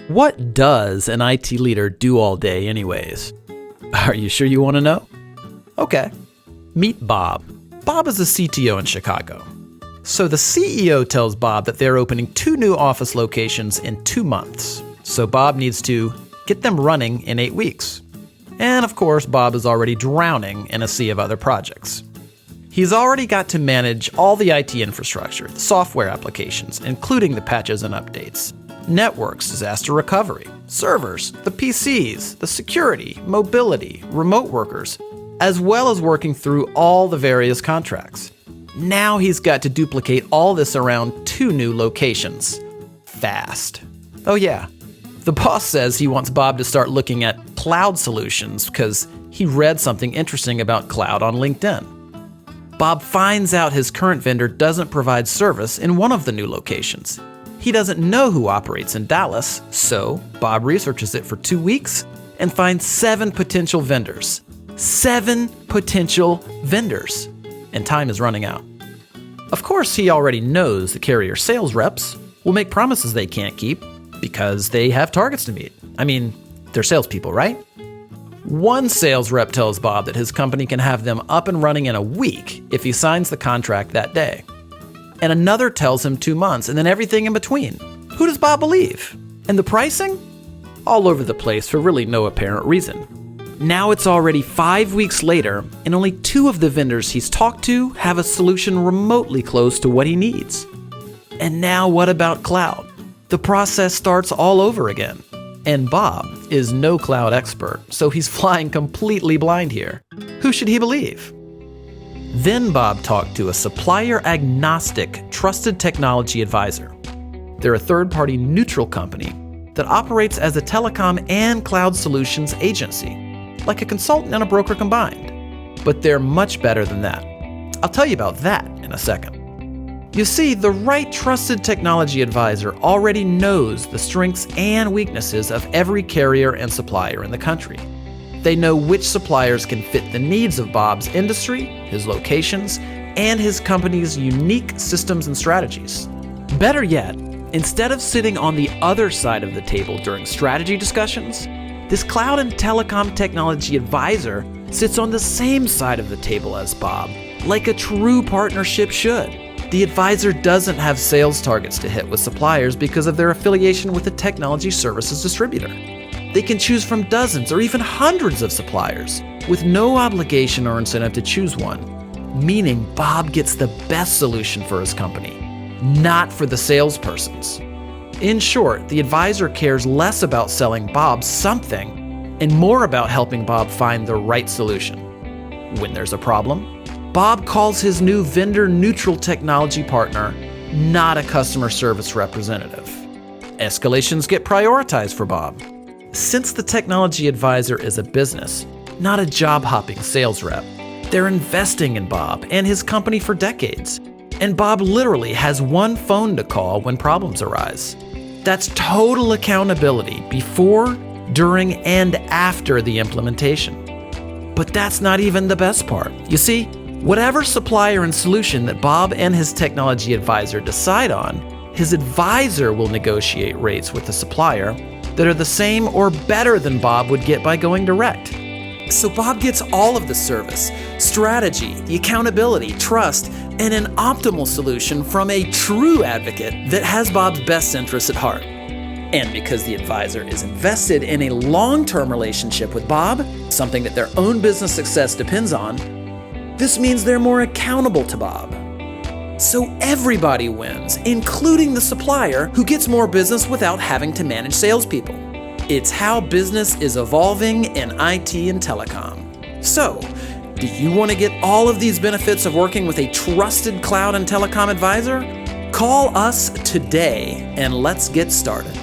What does an IT leader do all day anyways? Are you sure you want to know? Okay. Meet Bob. Bob is the CTO in Chicago. So the CEO tells Bob that they're opening 2 new office locations in 2 months. So Bob needs to get them running in 8 weeks. And of course, Bob is already drowning in a sea of other projects. He's already got to manage all the IT infrastructure, the software applications, including the patches and updates, networks, disaster recovery, servers, the PCs, the security, mobility, remote workers, as well as working through all the various contracts. Now he's got to duplicate all this around 2 new locations. Fast. Oh yeah, the boss says he wants Bob to start looking at cloud solutions because he read something interesting about cloud on LinkedIn. Bob finds out his current vendor doesn't provide service in one of the new locations. He doesn't know who operates in Dallas, so Bob researches it for 2 weeks and finds 7 potential vendors. 7 potential vendors. And time is running out. Of course, he already knows the carrier sales reps will make promises they can't keep because they have targets to meet. I mean, they're salespeople, right? One sales rep tells Bob that his company can have them up and running in a week if he signs the contract that day. And another tells him 2 months, and then everything in between. Who does Bob believe? And the pricing? All over the place for really no apparent reason. Now it's already 5 weeks later, and only 2 of the vendors he's talked to have a solution remotely close to what he needs. And now what about cloud? The process starts all over again. And Bob is no cloud expert, so he's flying completely blind here. Who should he believe? Then Bob talked to a supplier-agnostic, trusted technology advisor. They're a third-party neutral company that operates as a telecom and cloud solutions agency, like a consultant and a broker combined. But they're much better than that. I'll tell you about that in a second. You see, the right trusted technology advisor already knows the strengths and weaknesses of every carrier and supplier in the country. They know which suppliers can fit the needs of Bob's industry, his locations, and his company's unique systems and strategies. Better yet, instead of sitting on the other side of the table during strategy discussions, this cloud and telecom technology advisor sits on the same side of the table as Bob, like a true partnership should. The advisor doesn't have sales targets to hit with suppliers because of their affiliation with a technology services distributor. They can choose from dozens or even hundreds of suppliers with no obligation or incentive to choose one, meaning Bob gets the best solution for his company, not for the salespersons. In short, the advisor cares less about selling Bob something and more about helping Bob find the right solution. When there's a problem, Bob calls his new vendor-neutral technology partner, not a customer service representative. Escalations get prioritized for Bob. Since the technology advisor is a business, not a job-hopping sales rep, they're investing in Bob and his company for decades. And Bob literally has one phone to call when problems arise. That's total accountability before, during, and after the implementation. But that's not even the best part. You see, whatever supplier and solution that Bob and his technology advisor decide on, his advisor will negotiate rates with the supplier that are the same or better than Bob would get by going direct. So Bob gets all of the service, strategy, the accountability, trust, and an optimal solution from a true advocate that has Bob's best interests at heart. And because the advisor is invested in a long-term relationship with Bob, something that their own business success depends on, this means they're more accountable to Bob. So everybody wins, including the supplier who gets more business without having to manage salespeople. It's how business is evolving in IT and telecom. So, do you want to get all of these benefits of working with a trusted cloud and telecom advisor? Call us today and let's get started.